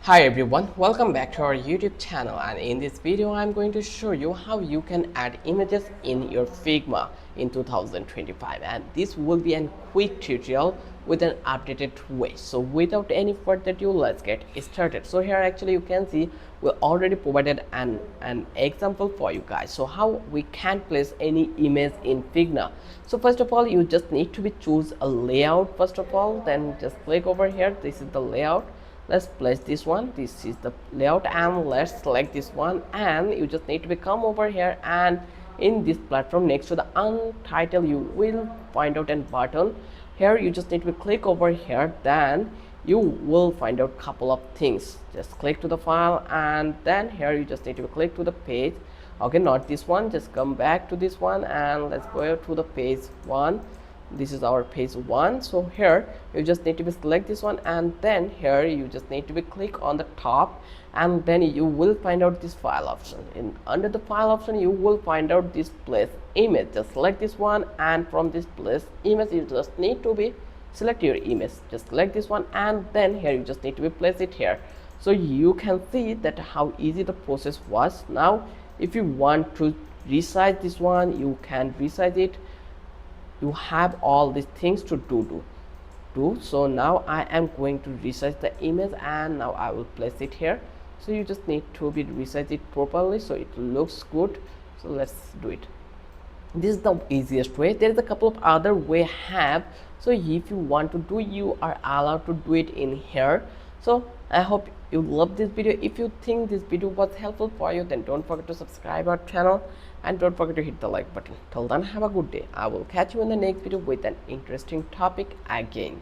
Hi everyone, welcome back to our YouTube channel, and in this video I'm going to show you how you can add images in your Figma in 2025, and this will be a quick tutorial with an updated way. So without any further ado, let's get started. So here actually you can see we already provided an example for you guys. So how we can place any image in Figma. So first of all, you just need to be choose a layout first of all, then just click over here. This is the layout. Let's place this one. This is the layout, and let's select this one, and you just need to come over here, and in this platform next to the untitled you will find out a button. Here you just need to click over here, then you will find out couple of things. Just click to the file, and then here you just need to click to the page. Okay, not this one, just come back to this one, and let's go to the page one. This is our page one. So here you just need to select this one, and then here you just need to click on the top, and then you will find out this file option. In under the file option you will find out this place image. Just select this one, and from this place image you just need to select your image. Just select this one, and then here you just need to place it here. So you can see that how easy the process was. Now if you want to resize this one, you can resize it. You have all these things to do. So now I am going to resize the image, and now I will place it here. So you just need to resize it properly so it looks good. So let's do it. This is the easiest way. There is a couple of other way have. So if you want to do, you are allowed to do it in here. So I hope you love this video. If you think this video was helpful for you, then don't forget to subscribe our channel, and don't forget to hit the like button. Till then, have a good day. I will catch you in the next video with an interesting topic again.